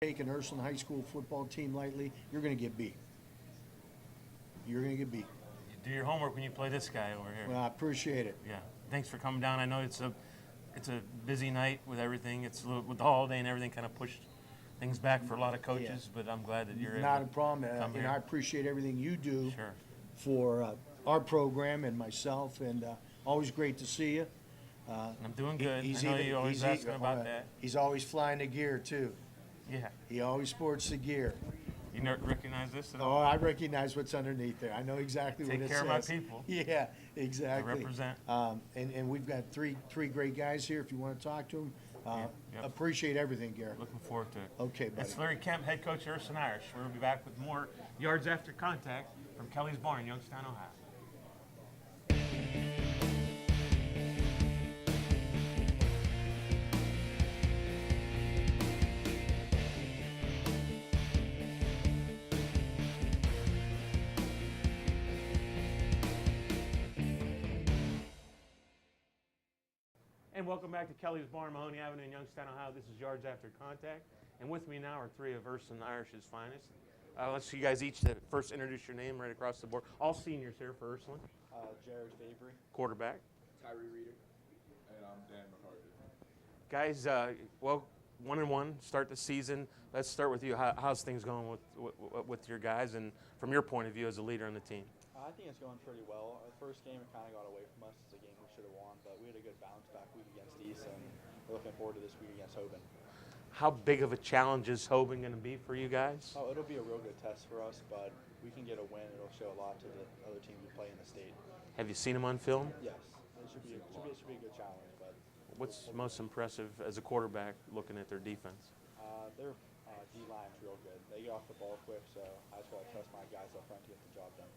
Take an Ursuline High School football team lightly, you're going to get beat. You're going to get beat. You do your homework when you play this guy over here. Well, I appreciate it. Yeah. Thanks for coming down. I know it's a busy night with everything. It's a little, with the holiday and everything kind of pushed things back for a lot of coaches, but I'm glad that you're Not a able to problem. come And here. I appreciate everything you do Sure. for our program and myself, and always great to see you. I'm doing good. I know you always he's ask me about that. He's always flying the gear, too. Yeah. He always sports the gear. You recognize this at Oh, all? I recognize what's underneath there. I know exactly what Take it care says. of my people. Yeah, exactly. represent. And we've got three great guys here if you want to talk to them. Yep. Appreciate everything, Garrett. Looking forward to it. Okay, buddy. That's Larry Kemp, head coach of Ursuline Irish. We'll be back with more Yards After Contact from Kelly's Barn, Youngstown, Ohio. And welcome back to Kelly's Barn, Mahoney Avenue in Youngstown, Ohio. This is Yards After Contact. And with me now are three of Ursuline Irish's finest. Let's you guys each to first introduce your name right across the board. All seniors here for Ursuline. Jared Fabry, Quarterback. Tyree Reader. And I'm Dan McCarthy. Guys, well, 1-1, start the season. Let's start with you. How's things going with your guys and from your point of view as a leader on the team? I think it's going pretty well. The first game it kind of got away from us. It's a game we should have won, but we had a good bounce back week against East, and we're looking forward to this week against Hoban. How big of a challenge is Hoban going to be for you guys? Oh, it'll be a real good test for us, but we can get a win. It'll show a lot to the other teams we play in the state. Have you seen him on film? Yes, it should be a good challenge. But What's most impressive as a quarterback looking at their defense? their D-line's real good. They get off the ball quick, so I just got to trust my guys up front to get the job done.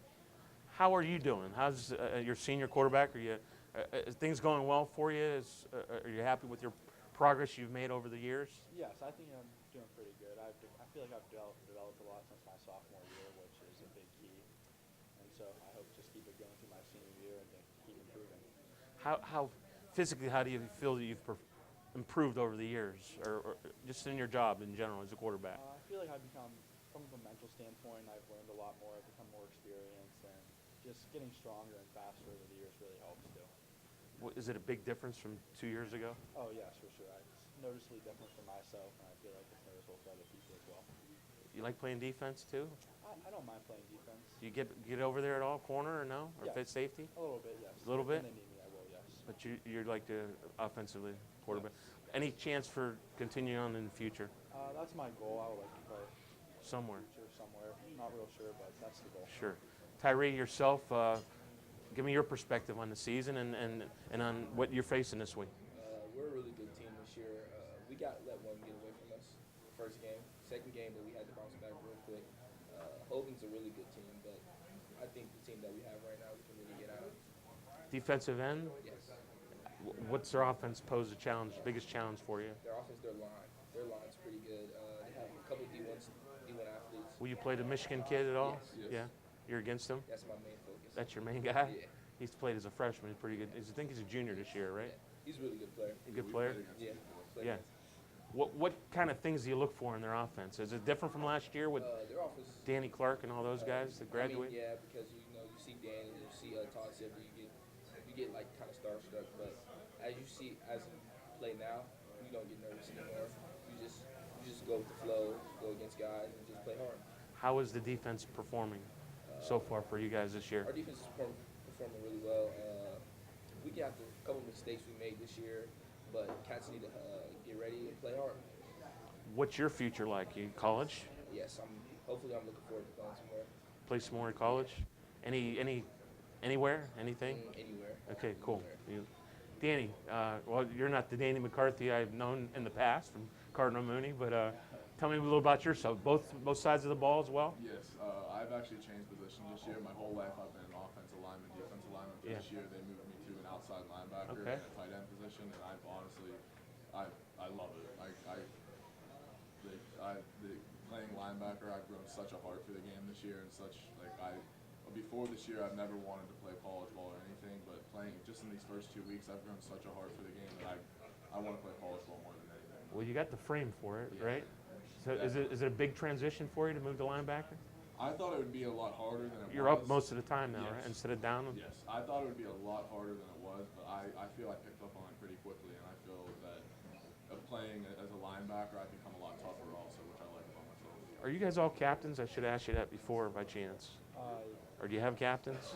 How are you doing? How's your senior quarterback? Are is things going well for you? Are you happy with your progress you've made over the years? Yes, I think I'm doing pretty good. I feel like I've developed a lot since my sophomore year, which is a big key. And so I hope to just keep it going through my senior year and to keep improving. How physically, how do you feel that you've improved over the years, or just in your job in general as a quarterback? I feel like I've become, from a mental standpoint, I've learned a lot more. I've become more experienced, and just getting stronger and faster over the years really helps too. Is it a big difference from 2 years ago? Oh yes, for sure. It's noticeably different for myself, and I feel like it's noticeable for other people as well. You like playing defense too? I don't mind playing defense. Do you get over there at all, corner or no, or Yeah. fit safety? A little bit, yes. A little bit? When they need me, I will, yes. But you're like to offensively quarterback. Any chance for continuing on in the future That's my goal. I would like to play somewhere? future somewhere. Not real sure, but that's the goal. Sure. Tyree, yourself, give me your perspective on the season and on what you're facing this week. We're a really good team this year. We got let one get away from us the first game. Second game, but we had to bounce back real quick. Hogan's a really good team, but I think the team that we have right now, we can really get out of. Defensive end, Yes. what's their offense pose a challenge, biggest challenge for you? Their offense, their line. Their line's pretty good. They have a couple D1 athletes. Will you play the Michigan kid at all? Yes. Yeah. You're against him? That's my main focus. That's your main guy? Yeah. He's played as a freshman. He's pretty good. I think he's a junior this year, right? He's a really good player. A good player? Yeah. Yeah. What kind of things do you look for in their offense? Is it different from last year with Their offense. Danny Clark and all those guys that graduated? Yeah, because you see Danny, you see Todd Sibley, you get like kind of starstruck. But as you play now, you don't get nervous anymore. You just go with the flow, go against guys, and just play hard. How is the defense performing so far for you guys this year? Our defense is performing really well. We got a couple mistakes we made this year, but cats need to get ready and play hard. What's your future like? You college? Yes, hopefully I'm looking forward to playing somewhere. Play some more in college? Anywhere? Anything? Anywhere. Okay, cool. Danny, well, you're not the Danny McCarthy I've known in the past from Cardinal Mooney, but tell me a little about yourself. Both sides of the ball as well? Yes, I've actually changed positions this year. My whole life I've been an offensive lineman, defensive lineman. For Yeah. This year they moved me to an outside linebacker Okay. and a tight end position, and I've honestly, I love it. Playing linebacker, I've grown such a heart for the game this year, and before this year I've never wanted to play college ball or anything, but playing just in these first 2 weeks I've grown such a heart for the game that I want to play college ball more than anything. Well, you got the frame for it, Yeah. right? So is it a big transition for you to move to linebacker? I thought it would be a lot harder than it You're was. up most of the time now, right? Yes. Instead of down. Yes, I thought it would be a lot harder than it was, but I feel I picked up on it pretty quickly, and I feel that playing as a linebacker, I've become a lot tougher also, which I like about myself. Are you guys all captains? I should ask you that before by chance. Or do you have captains?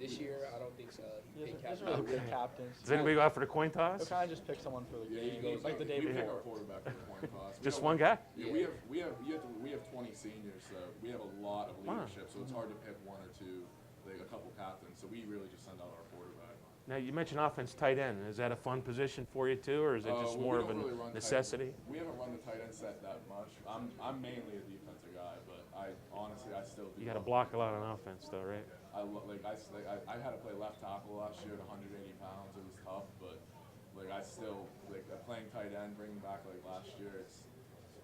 This year, I don't think so. He picked There's captain. really good captains. Does anybody go out for the coin toss? They'll kind of just pick someone for the Yeah, game, like the day we pick before. our quarterback for the coin toss. We Just one don't- guy? Yeah, we have 20 seniors, so we have a lot of Wow. leadership. So it's hard to pick one or two, like a couple captains. So we really just send out our quarterback. Now you mentioned offense tight end. Is that a fun position for you too, or is it just Well, more we of a don't really run tight end. necessity? We haven't run the tight end set that much. I'm mainly a defensive guy, but I honestly I still do. You got to love- block a lot on offense though, right? I had to play left tackle last year at 180 pounds. It was tough, but I still playing tight end, bringing back last year.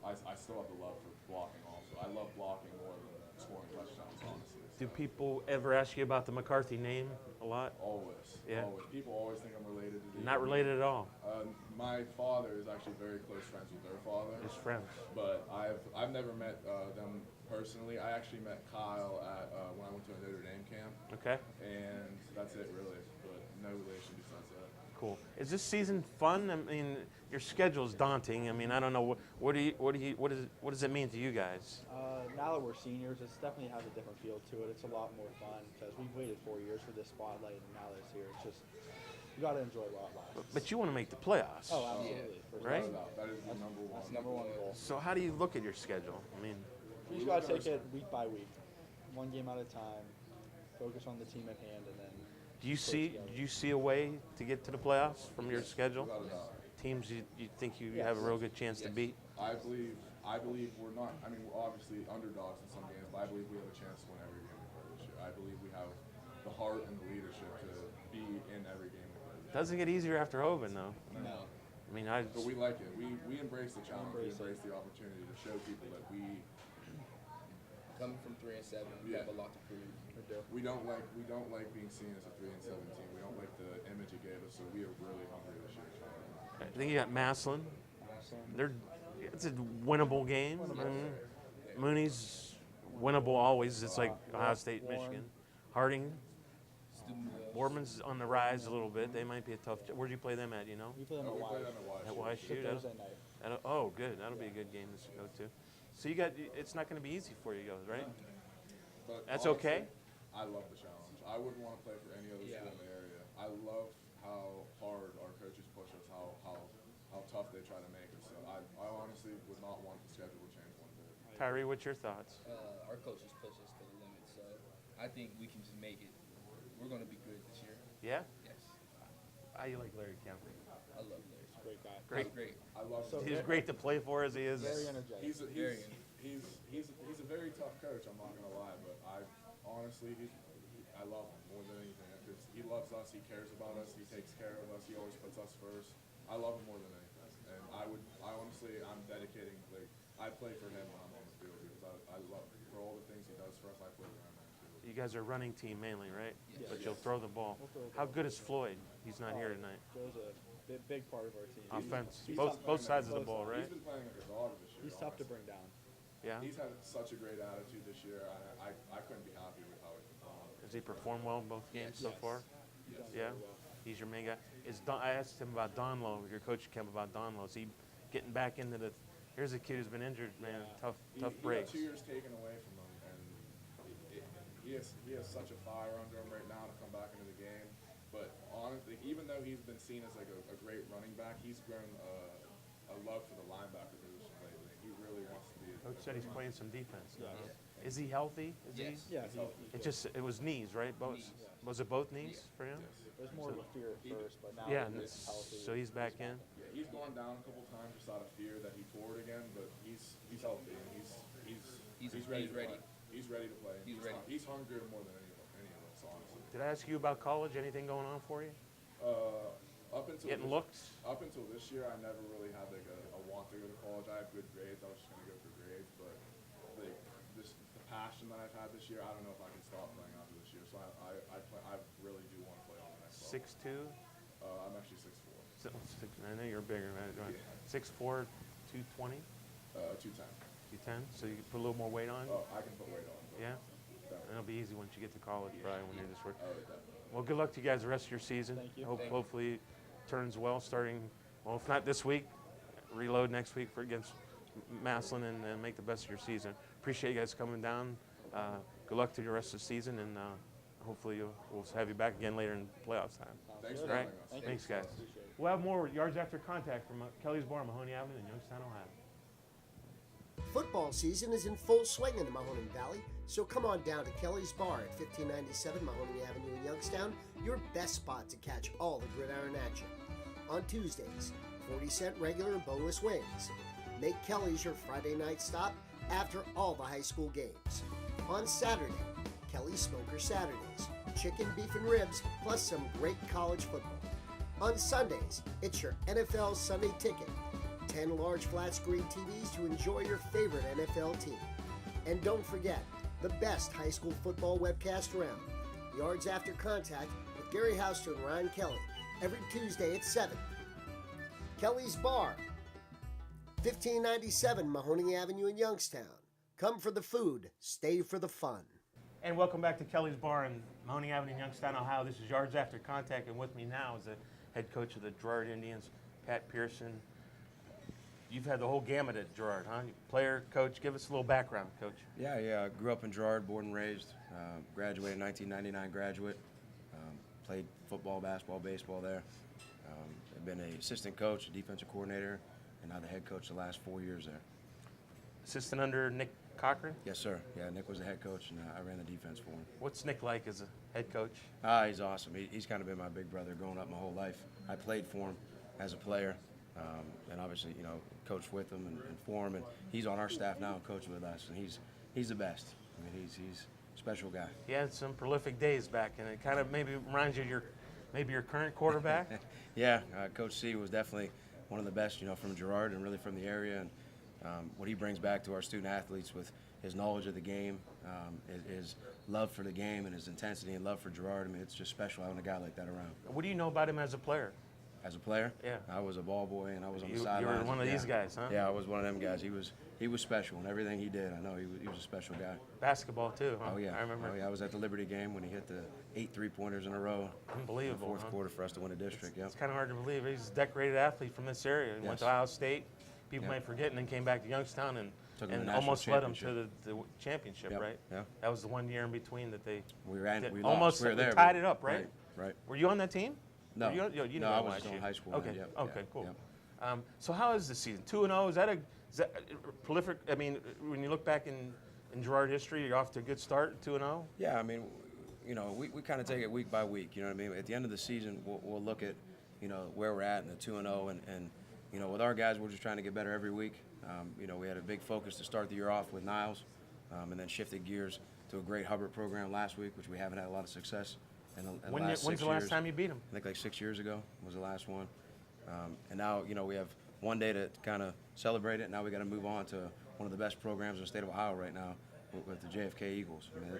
I still have the love for blocking also. I love blocking more than scoring touchdowns, honestly. Do So, people ever ask you about the McCarthy name a lot? always? Yeah. Always. People always think I'm related to the. Not related at all. My father is actually very close friends with their father. Just friends. But I've never met them personally. I actually met Kyle at when I went to a Notre Dame camp, Okay. and that's it really. But no relation besides that. Cool. Is this season fun? I mean, your schedule's daunting. I mean, I don't know what does it mean to you guys? Now that we're seniors, it definitely has a different feel to it. It's a lot more fun because we've waited 4 years for this spotlight, and now that it's here, it's just you got to enjoy it while it lasts. But you want to make the playoffs. Oh, absolutely. For sure. Right? That is the number one. That's number one goal. So how do you look at your schedule? I mean, We just got to take it week by week, one game at a time, focus on the team at hand, and then. do you see a way to get to the playoffs from your schedule? Without a doubt. Teams you think you Yes. have a real good chance to Yes. beat? I believe we're not. I mean, we're obviously underdogs in some games, but I believe we have a chance to win every game we play this year. I believe we have the heart and the leadership to be in every game we play this year. Doesn't get easier after Hoban though. No. I mean, But we like it. We embrace the challenge. We Embrace it. embrace the opportunity to show people that Coming from 3-7, we Yeah. have a lot to prove. we don't like being seen as a 3-7 team. We don't like the image it gave us. So we are really hungry this year. I think you got Maslin. It's a winnable game. Mooney's winnable always. It's like Ohio State, Warren. Michigan. Harding, Student Boardman's on the rise a little bit. They might be a tough. Where'd you play them at? You know? We play them We at play Wise. them at Wise. At Shoot. YSU. It's a Thursday night. Oh, good. That'll be a good game to go to. So you got. It's not going to be easy for you guys, right? But That's honestly, okay? I love the challenge. I wouldn't want to play for any other school in the area. I love how hard our coaches push us, how tough they try to make us. So I honestly would not want the schedule to change one bit. Tyree, what's your thoughts? Our coaches push us to the limit, so I think we can just make it. We're going to be good this year. Yeah. Yes. How you like Larry Kemp? I love Larry. Great guy. Great. Great. I love So- He's great to play for as he is. Very energetic. He's Very a very tough coach. I'm not gonna lie, but I honestly I love him more than anything because he loves us. He cares about us. He takes care of us. He always puts us first. I love him more than anything, and I'm dedicating I play for him when I'm on the field because I love for all the things he does for us. I play for him on the field. You guys are a running team mainly, right? Yes. But you'll throw the ball. We'll throw the How ball. good is Floyd? He's not here tonight. Joe's a big part of our team. Offense, He's both tough- sides of the both ball, sides. right? He's been playing like a dog this year. He's tough to honestly. bring down. Yeah. He's had such a great attitude this year. I couldn't be happy with how he's performed. Has he performed well in both games so Yes. far? He's done Yeah. very well. He's your main guy. I asked him about Donlow, your coach Kemp, about Donlow. Is he getting back into the? Here's a kid who's been injured, man. Yeah. Tough He breaks. got 2 years taken away from him, and he has such a fire under him right now to come back into the game. But honestly, even though he's been seen as a great running back, he's grown a love for the linebacker position lately. He really wants to be. Coach said he's playing some defense. now, Yes. huh? Is he healthy? Is Yes. he? Yeah, It was knees, right? Both. Knees. Was it both knees for him? there's more of a fear at first, but now Yeah. that and he's healthy. So he's back in. Yeah, he's gone down a couple times just out of fear that he tore it again, but he's healthy and he's ready. He's ready. To play. He's ready to play. He's ready. He's hungrier more than any of us, honestly. Did I ask you about college? Anything going on for you? Up until Getting this, looks? Up until this year, I never really had a want to go to college. I had good grades. I was just gonna go for grades, but the passion that I've had this year, I don't know if I can stop playing after this year. So I really do want to play on the next level. 6'2". I'm actually 6'4". I know you're bigger, right? 6'4", 220. 210. 210, so you can put a little more weight on? Oh, I can put weight on. But Yeah? definitely. And it'll be easy once you get to college, probably, when you're this work. Oh, definitely. Well, good luck to you guys the rest of your season. Thank you. Thank you. Hopefully it turns well starting, well, if not this week, reload next week for against Massillon and make the best of your season. Appreciate you guys coming down. Good luck to the rest of the season, and hopefully we'll have you back again later in playoffs time. Thanks good. for All having right? us. Thanks, guys. Appreciate it. We'll have more yards after contact from Kelly's Bar, Mahoney Avenue in Youngstown, Ohio. Football season is in full swing in the Mahoning Valley, so come on down to Kelly's Bar at 1597 Mahoning Avenue in Youngstown, your best spot to catch all the gridiron action. On Tuesdays, 40-cent regular and boneless wings. Make Kelly's your Friday night stop after all the high school games. On Saturday, Kelly's Smoker Saturdays, chicken, beef, and ribs, plus some great college football. On Sundays, it's your NFL Sunday Ticket. 10 large flat screen TVs to enjoy your favorite NFL team. And don't forget, the best high school football webcast around. Yards After Contact with Gary Houster and Ryan Kelly, every Tuesday at 7. Kelly's Bar, 1597 Mahoning Avenue in Youngstown. Come for the food, stay for the fun. And welcome back to Kelly's Bar in Mahoning Avenue in Youngstown, Ohio. This is Yards After Contact, and with me now is the head coach of the Girard Indians, Pat Pearson. You've had the whole gamut at Girard, huh? Player, coach. Give us a little background, coach. Yeah. I grew up in Girard, born and raised. Graduated in 1999, graduate. Played football, basketball, baseball there. I've been an assistant coach, a defensive coordinator, and now the head coach the last 4 years there. Assistant under Nick Cochran. Yes, sir. Yeah, Nick was the head coach, and I ran the defense for him. What's Nick like as a head coach? He's awesome. He's kind of been my big brother growing up my whole life. I played for him as a player, and obviously, coached with him and for him. And he's on our staff now and coaching with us, and he's the best. I mean, he's a special guy. He had some prolific days back, and it kind of maybe reminds you of your current quarterback. Yeah, Coach C was definitely one of the best, from Girard and really from the area. And what he brings back to our student athletes with his knowledge of the game, his love for the game, and his intensity and love for Girard. I mean, it's just special having a guy like that around. What do you know about him as a player? As a player, Yeah. I was a ball boy, and I was on the You sidelines. were one of Yeah. these guys, huh? Yeah, I was one of them guys. He was special in everything he did. I know he was a special guy. Basketball too, huh? Oh yeah, I remember. Oh, yeah. I was at the Liberty game when he hit the 8 3-pointers in a row. In the Unbelievable. fourth huh? quarter for us to win a district. Yeah. It's kind of hard to believe. He's a decorated athlete from this area. He went to Yes. Ohio State. People Yep. might forget, and then came back to Youngstown and Took him to the national almost led them to championship. the championship, Yep. right? Yeah. That was the 1 year in between that they We ran. did- We almost lost. We were there. tied but- it up, right? Right. Were you on that team? No. Were you No, didn't I go was last still in year. high school Okay. then, yep, Okay. yep, Cool. yep. So how is the season? 2-0. Is that prolific? I mean, when you look back in Girard history, you're off to a good start. 2-0. Yeah, I mean, we kind of take it week by week. You know what I mean? At the end of the season, we'll look at, where we're at in the 2-0, and with our guys, we're just trying to get better every week. We had a big focus to start the year off with Niles, and then shifted gears to a great Hubbard program last week, which we haven't had a lot of success in the last 6 years. When's the last time you beat them? I think like 6 years ago was the last one. And now, we have one day to kind of celebrate it. Now we got to move on to one of the best programs in the state of Ohio right now with the JFK Eagles. I mean,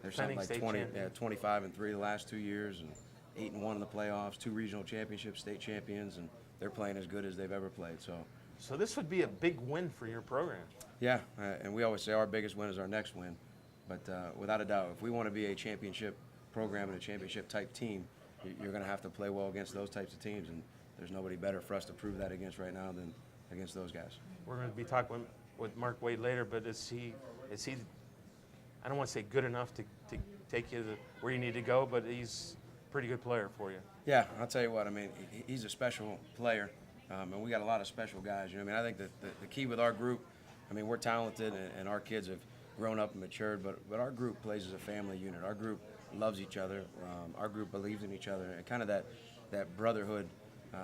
they're something like State 25-3 the last 2 years, and 8-1 in the playoffs, 2 regional championships, state champions, and they're playing as good as they've ever played. So this would be a big win for your program. Yeah, and we always say our biggest win is our next win. But without a doubt, if we want to be a championship program and a championship type team, you're going to have to play well against those types of teams, and there's nobody better for us to prove that against right now than against those guys. We're going to be talking with Mark Wade later, but is he? I don't want to say good enough to take you to where you need to go, but he's a pretty good player for you. Yeah, I'll tell you what. I mean, he's a special player, and we got a lot of special guys. I mean, I think that the key with our group, I mean, we're talented, and our kids have grown up and matured, but our group plays as a family unit. Our group loves each other. Our group believes in each other, and kind of that brotherhood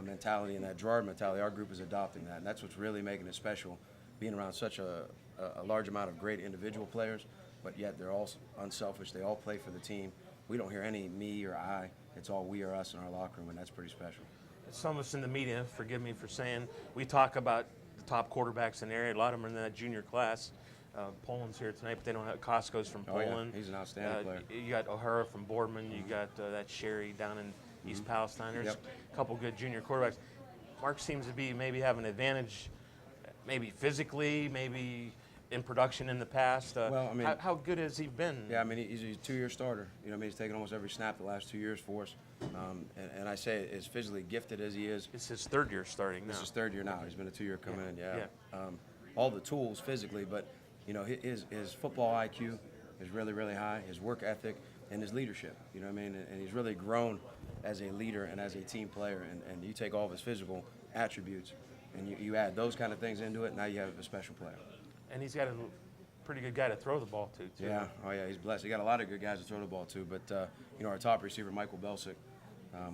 mentality and that Girard mentality. Our group is adopting that, and that's what's really making it special, being around such a large amount of great individual players, but yet they're all unselfish. They all play for the team. We don't hear any me or I. It's all we or us in our locker room, and that's pretty special. Some of us in the media, forgive me for saying, we talk about the top quarterbacks in the area. A lot of them are in that junior class. Poland's here tonight, but they don't have Costco's from Oh, yeah. Poland. He's an outstanding player. You got O'Hara from Boardman. You got that Sherry down in East Palestine. There's Yep. a couple good junior quarterbacks. Mark seems to be maybe have an advantage maybe physically, maybe in production in the past? Well, I mean- how good has he been? Yeah, I mean, he's a 2-year starter. You know, I mean, he's taken almost every snap the last 2 years for us. And I say, as physically gifted as he is, It's his third year starting now. this is his 3rd year now. He's been a 2-year coming in, yeah. Yeah. All the tools physically, but, you know, his football IQ is really, really high, his work ethic, and his leadership. You know what I mean? And he's really grown as a leader and as a team player. And you take all of his physical attributes and you add those kind of things into it, now you have a special player. And he's got a pretty good guy to throw the ball to, too. Yeah, oh yeah, he's blessed. He got a lot of good guys to throw the ball to, but you know, our top receiver, Michael Belsick,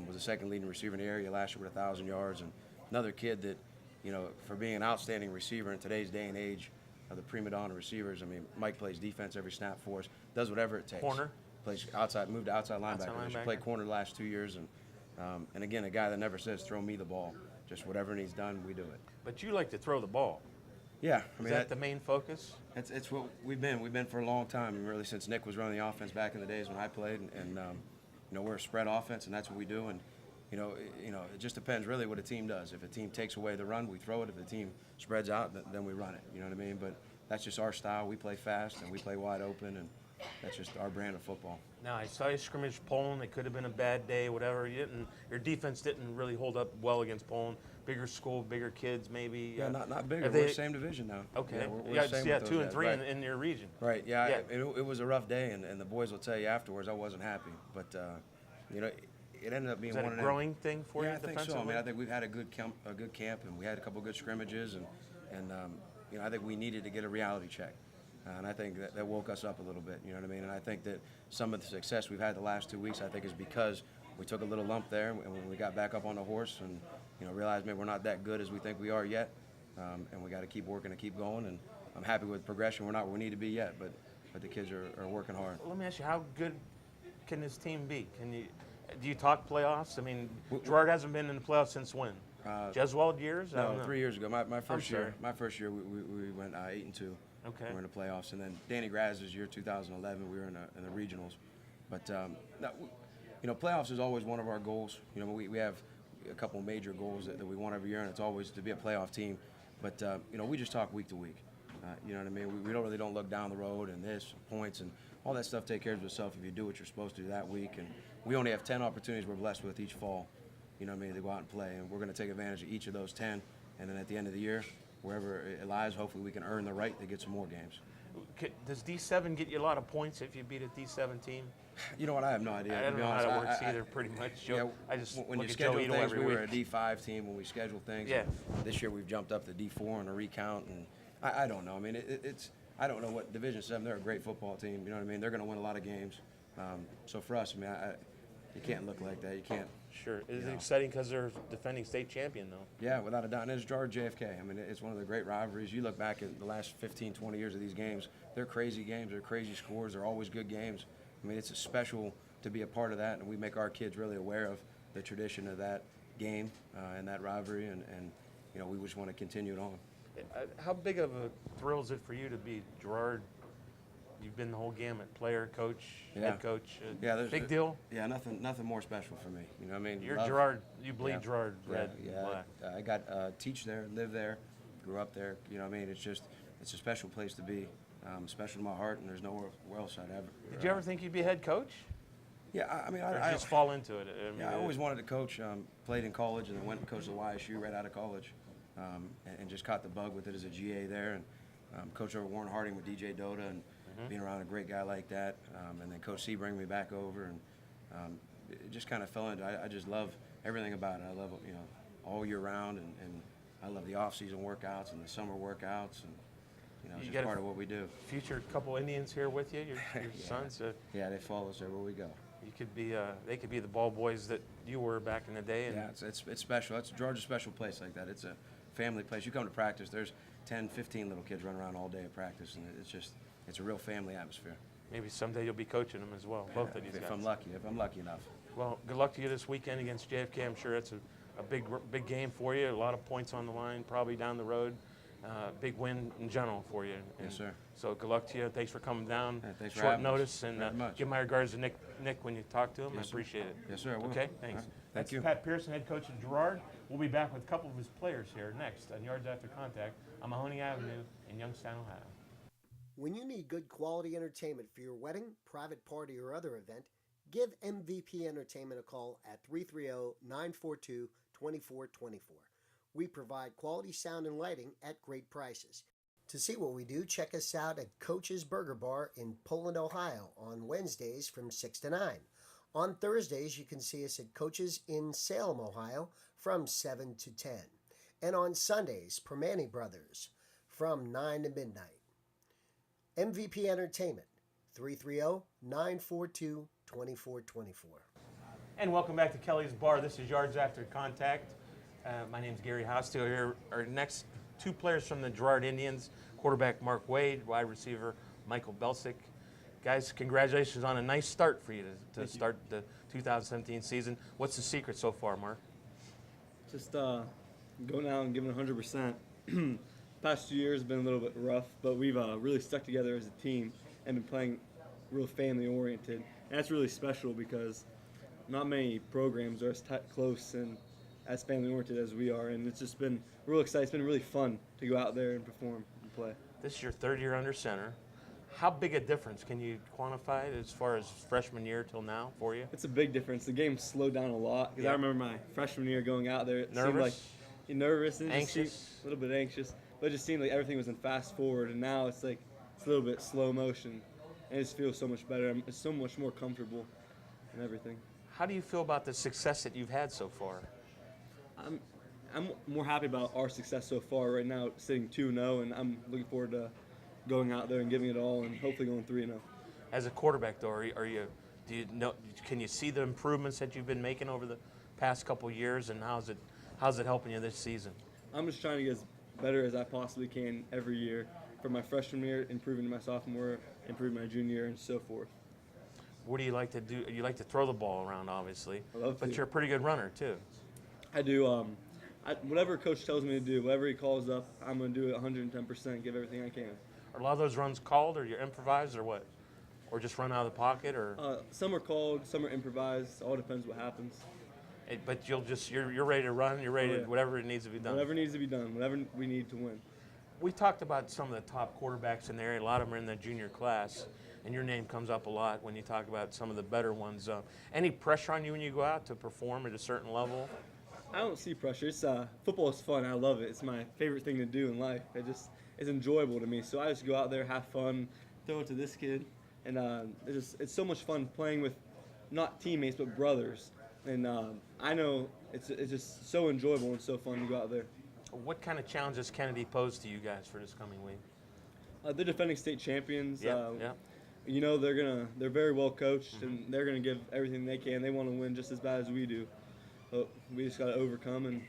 was the 2nd leading receiver in the area last year with 1,000 yards, and another kid that, you know, for being an outstanding receiver in today's day and age of the prima donna receivers. I mean, Mike plays defense every snap for us, does whatever it takes. Corner? Plays outside, moved to outside linebacker. Outside He linebacker. played corner the last 2 years, and again, a guy that never says throw me the ball. Just whatever he's done, we do it. But you like to throw the ball. Yeah, I Is mean, that the main focus? it's what we've been. We've been for a long time, and really since Nick was running the offense back in the days when I played. And you know, we're a spread offense, and that's what we do. And you know, it just depends really what a team does. If a team takes away the run, we throw it. If the team spreads out, then we run it. You know what I mean? But that's just our style. We play fast and we play wide open, and that's just our brand of football. Now, I saw you scrimmage Poland. It could have been a bad day, whatever. Your defense didn't really hold up well against Poland. Bigger school, bigger kids, maybe. Yeah, not bigger. have We're they- the same division now. Okay. Yeah, we're yeah, the same yeah, with those 2 and guys, 3 right. in your region. Right. Yeah. Yeah. It was a rough day, and the boys will tell you afterwards I wasn't happy, but you know, it ended up being Is that one a of them. growing thing for Yeah, you I think defensively? so. I mean, I think we've had a good camp, and we had a couple good scrimmages, and you know, I think we needed to get a reality check, and I think that woke us up a little bit. You know what I mean? And I think that some of the success we've had the last 2 weeks, I think, is because we took a little lump there, and when we got back up on the horse, and you know, realized maybe we're not that good as we think we are yet, and we got to keep working and keep going. And I'm happy with progression. We're not where we need to be yet, but the kids are working hard. Let me ask you, how good can this team be? Do you talk playoffs? I mean, Gerard hasn't been in the playoffs since when? Jeswald years? I don't No, know. 3 years ago. My first sorry. year. My first year, we went 8-2. Okay. We were in the playoffs, and then Danny Graz's year, 2011, we were in the regionals. But you know, playoffs is always one of our goals. You know, we have a couple major goals that we want every year, and it's always to be a playoff team. But you know, we just talk week to week. You know what I mean? We don't look down the road and this points and all that stuff. Take care of itself if you do what you're supposed to do that week. And we only have 10 opportunities we're blessed with each fall. You know what I mean? To go out and play, and we're going to take advantage of each of those 10. And then at the end of the year, wherever it lies, hopefully we can earn the right to get some more games. Does D7 get you a lot of points if you beat a D7 team? You know what? I have no idea. I to don't be know how honest. that works I- either, pretty much. Joe, Yeah, I just when look you at Joe schedule Ito things, every we were a week. D5 team when we scheduled things. Yeah. This year we've jumped up to D4 and a recount, and I don't know. I mean, it's I don't know what Division 7. They're a great football team. You know what I mean? They're going to win a lot of games. So for us, I mean, you can't look like that. You can't. Sure. Is it Yeah. exciting because they're defending state champion, though? Yeah, without a doubt. And it's George JFK. I mean, it's one of the great rivalries. You look back at the last 15, 20 years of these games, they're crazy games. They're crazy scores. They're always good games. I mean, it's a special to be a part of that, and we make our kids really aware of the tradition of that game and that rivalry, and you know, we just want to continue it on. How big of a thrill is it for you to be Gerard? You've been the whole gamut, player, coach, Yeah. head coach. Yeah, Big deal? Yeah, nothing more special for me. You know what I mean? You're Love- Gerard. You bleed Yeah. Gerard red yeah, and black. I got teach there, live there, grew up there. You know what I mean? It's a special place to be, special to my heart, and there's nowhere else I'd ever. Did you ever think you'd be a head coach? Yeah, I mean, Or I just fall into it? I mean, yeah, I always wanted to coach. Played in college and then went and coached at YSU right out of college, and just caught the bug with it as a GA there, and coached over Warren Harding with DJ Dota, and being around a great guy like that, and then Coach C bringing me back over, and it just kind of fell into. I just love everything about it. I love it, you know, all year round, and I love the off-season workouts and the summer workouts, and you know, it's You just got a- part of what we do. Future couple Indians here with you, your sons. Yeah, they follow us everywhere we go. You could be, they could be the ball boys that you were back in the day. And Yeah, it's special. It's Georgia's special place like that. It's a family place. You come to practice, there's 10, 15 little kids running around all day at practice, and it's a real family atmosphere. maybe someday you'll be coaching them as well, both of these if guys. I'm lucky enough. Well, good luck to you this weekend against JFK. I'm sure it's a big game for you. A lot of points on the line, probably down the road. big win in general for you. And Yes, sir. So good luck to you. Thanks for coming down. Yeah, thanks for Short having us. notice, and Very much. give my regards to Nick when you talk to him. I Yes, sir. appreciate it. Yes, sir, I will. Okay, All thanks. right. Thank That's you. Pat Pearson, head coach of Girard. We'll be back with a couple of his players here next on Yards After Contact on Mahoning Avenue in Youngstown, Ohio. When you need good quality entertainment for your wedding, private party, or other event, give MVP Entertainment a call at 330-942-2424. We provide quality sound and lighting at great prices. To see what we do, check us out at Coach's Burger Bar in Poland, Ohio on Wednesdays from 6 to 9. On Thursdays, you can see us at Coach's in Salem, Ohio from 7 to 10. And on Sundays, Permani Brothers from 9 to midnight. MVP Entertainment, 330-942-2424. And welcome back to Kelly's Bar. This is Yards After Contact. My name's Gary Hostile here. Our next two players from the Girard Indians, quarterback Mark Wade, wide receiver Michael Belsick. Guys, congratulations on a nice start for you to start the 2017 season. What's the secret so far, Mark? Just going out and giving 100%. Past 2 years have been a little bit rough, but we've really stuck together as a team and been playing real family-oriented. And that's really special because not many programs are as close and as family-oriented as we are. And it's just been real exciting. It's been really fun to go out there and perform and play. This is your third year under center. How big a difference can you quantify it as far as freshman year till now for you? It's a big difference. The game slowed down a lot because Yeah. I remember my freshman year going out there. It seemed Nervous? like you're nervous and it just Anxious? seemed a little bit anxious, but it just seemed like everything was in fast forward, and now it's like it's a little bit slow motion, and it just feels so much better. It's so much more comfortable and everything. How do you feel about the success that you've had so far? I'm more happy about our success so far right now, sitting 2-0, and I'm looking forward to going out there and giving it all, and hopefully going 3-0. As a quarterback, though, do you know? Can you see the improvements that you've been making over the past couple years, and how's it helping you this season? I'm just trying to get as better as I possibly can every year. From my freshman year, improving to my sophomore, improving my junior year, and so forth. What do you like to do? You like to throw the ball around, obviously, I love but to. you're a pretty good runner too. I do. Whatever coach tells me to do, whatever he calls up, I'm going to do it 110%, give everything I can. Are a lot of those runs called, or you improvise, or what? Or just run out of the pocket, or? Some are called, some are improvised. All depends what happens. But you're ready to run. You're ready Oh, to yeah. whatever it needs to be done. Whatever needs to be done, whatever we need to win. We talked about some of the top quarterbacks in the area. A lot of them are in the junior class, and your name comes up a lot when you talk about some of the better ones. Any pressure on you when you go out to perform at a certain level? I don't see pressure. It's football is fun. I love it. It's my favorite thing to do in life. It's enjoyable to me. So I just go out there, have fun, throw it to this kid, and it's so much fun playing with not teammates but brothers. And I know it's just so enjoyable and so fun to go out there. What kind of challenges Kennedy pose to you guys for this coming week? They're defending state champions. Yeah. You know they're very well coached and they're gonna give everything they can. They want to win just as bad as we do. But we just got to overcome, and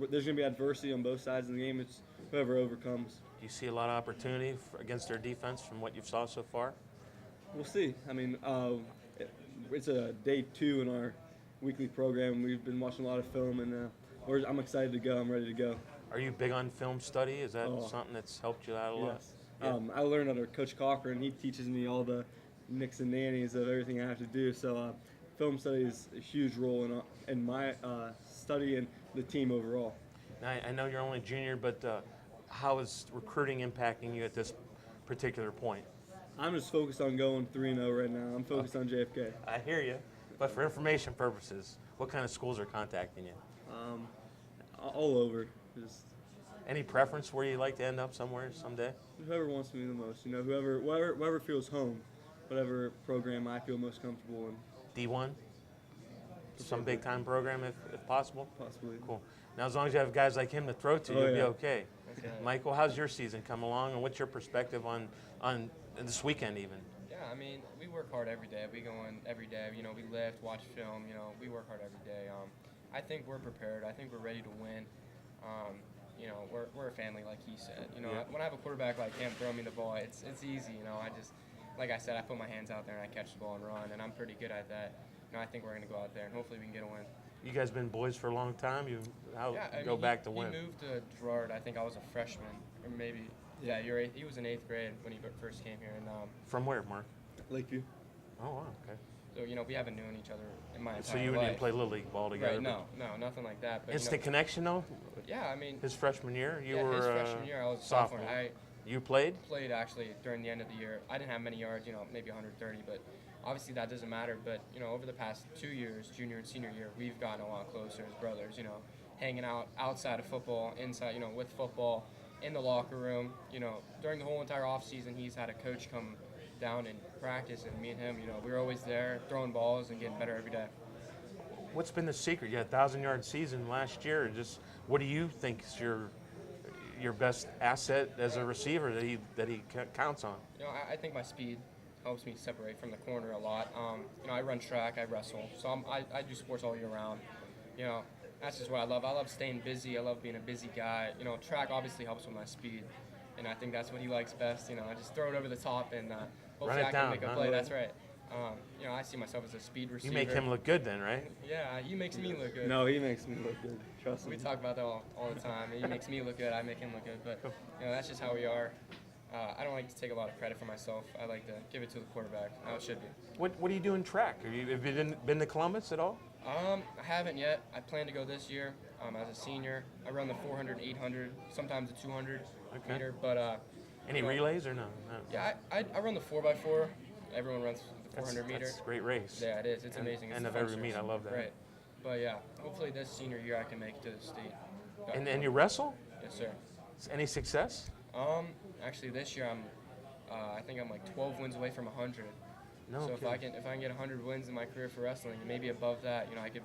there's gonna be adversity on both sides of the game. It's whoever overcomes. Do you see a lot of opportunity against their defense from what you've saw so far? We'll see. I mean, it's a day 2 in our weekly program. We've been watching a lot of film, and I'm excited to go. I'm ready to go. Are you big on film study? Is that Oh. something that's helped you out a lot? Yes. Yeah. I learned under Coach Cochran. He teaches me all the nicks and nannies of everything I have to do. So film study is a huge role in my study and the team overall. Now, I know you're only a junior, but how is recruiting impacting you at this particular point? I'm just focused on going 3-0 right now. I'm focused on JFK. I hear you, but for information purposes, what kind of schools are contacting you? All over. Just Any preference where you'd like to end up somewhere someday? whoever wants me the most. You know, whoever feels home, whatever program I feel most comfortable in, D1? Some big time program if possible? possibly. Cool. Now, as long as you have guys like him to throw to, Oh, you'll be yeah. okay. Michael, how's your season come along, and what's your perspective on this weekend even? Yeah, I mean, we work hard every day. We go in every day. You know, we lift, watch film. You know, we work hard every day. I think we're prepared. I think we're ready to win. You know, we're a family, like he said. You know, Yeah. when I have a quarterback like him throwing me the ball, it's easy. You know, like I said, I put my hands out there and I catch the ball and run, and I'm pretty good at that. You know, I think we're going to go out there and hopefully we can get a win. You guys been boys for a long time. I Go mean, back to he win. moved to Girard. I think I was a freshman, or maybe. Yeah, you're eighth. He was in 8th grade when he first came here, and From where, Mark? Lakeview. Oh, wow, okay. so we haven't known each other in my entire So you life. didn't play Little League ball together? Right? but No, nothing like that. But Instant connection, though? yeah, I mean, His freshman year? You yeah, were his freshman year, I was a sophomore. I You played? played actually during the end of the year. I didn't have many yards, maybe 130, but obviously that doesn't matter. But over the past 2 years, junior and senior year, we've gotten a lot closer as brothers. Hanging out outside of football, inside, with football, in the locker room. During the whole entire off season, he's had a coach come down and practice, and me and him, we were always there throwing balls and getting better every day. What's been the secret? You had a 1,000-yard season last year. Just what do you think is your best asset as a receiver that he counts on? I think my speed helps me separate from the corner a lot. I run track, I wrestle, so I do sports all year round. That's just what I love. I love staying busy. I love being a busy guy. Track obviously helps with my speed, and I think that's what he likes best. I just throw it over the top, and hopefully I can make a play. That's right. I see myself as a speed receiver. You make him look good then, right? Yeah, he makes me look good. No, he makes me look good. Trust me. We talk about that all the time. He makes me look good. I make him look good. But that's just how we are. I don't like to take a lot of credit for myself. I like to give it to the quarterback. How it should be. What do you do in track? Have you been to Columbus at all? I haven't yet. I plan to go this year. As a senior, I run the 400, 800, sometimes the 200 meter. But any relays or no? Yeah, I run the 4x4. Everyone runs the 400 meter. That's a great race. Yeah, it is. It's amazing. End of every meet. I love that. Right. But yeah, hopefully this senior year I can make it to the state. And you wrestle? Yes, sir. Any success? Actually this year I think I'm like 12 wins away from 100. No. So kidding. if I can get 100 wins in my career for wrestling, maybe above that, I could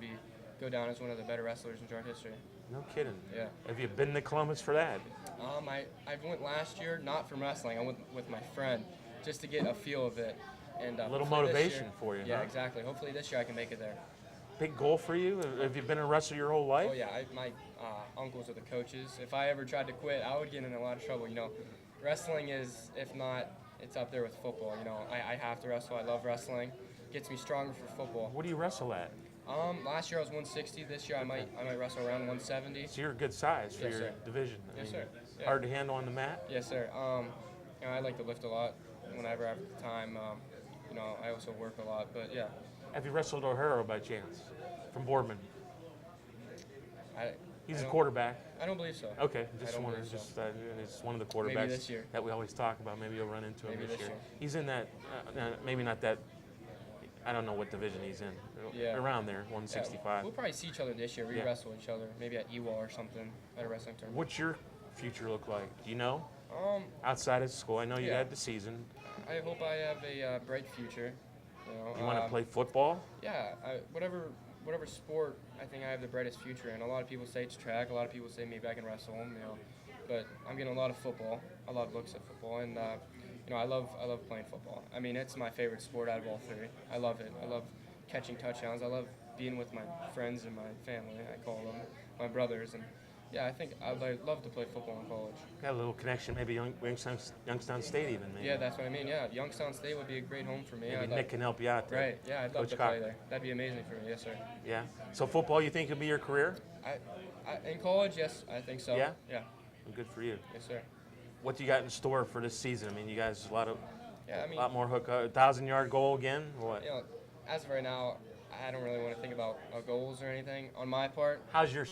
go down as one of the better wrestlers in Jart history. No kidding. Yeah. Have you been to Columbus for that? I went last year, not from wrestling. I went with my friend just to get a feel of it. And A little hopefully this motivation year- for you, Yeah, huh? exactly. Hopefully this year I can make it there. Big goal for you? Have you been a wrestler your whole life? Oh yeah, my uncles are the coaches. If I ever tried to quit, I would get in a lot of trouble. Wrestling is, if not, it's up there with football. I have to wrestle. I love wrestling. Gets me stronger for football. What do you wrestle at? Last year I was 160. This year I might wrestle around 170. So you're a good size for Yes, your sir. division. Yes, sir. Yeah. Hard to handle on the mat? Yes, sir. I like to lift a lot whenever I have the time. I also work a lot, but yeah. Have you wrestled O'Hara by chance? From Boardman? He's I a don't- quarterback. I don't believe so. Okay, I just don't wondering. believe so. It's one of the Maybe quarterbacks this year. that we always talk about. Maybe you'll run into him Maybe this this year. year. He's in that, maybe not that, I don't know what division he's in. Yeah. Around there, Yeah, 165. we'll probably see each other this year. We Yeah. wrestle each other, maybe at EWA or something, at a wrestling tournament. What's your future look like? Do you know? Um, Outside of school, I know you Yeah. had the season. I hope I have a bright future. You want to play football? Yeah, whatever sport I think I have the brightest future in. A lot of people say it's track. A lot of people say maybe I can wrestle. But I'm getting a lot of football, a lot of looks at football, and I love playing football. I mean, it's my favorite sport out of all three. I love it. I love catching touchdowns. I love being with my friends and my family. I call them my brothers, and yeah, I think I'd love to play football in college. Got a little connection, maybe Youngstown State even. Maybe. Yeah, that's what I mean. Yeah, Youngstown State would be a great home for me. Maybe I'd Nick can help you out there. Right. Yeah, I'd love Coach to play Cochran. there. That'd be amazing for me. Yes, sir. Yeah. So football, you think could be your career? In college, yes, I think so. Yeah? Yeah. Well, good for you. Yes, sir. What do you got in store for this season? I mean, you guys a lot Yeah, more hook. 1,000-yard goal again? Or what? As of right now, I don't really want to think about goals or anything on my part. How's your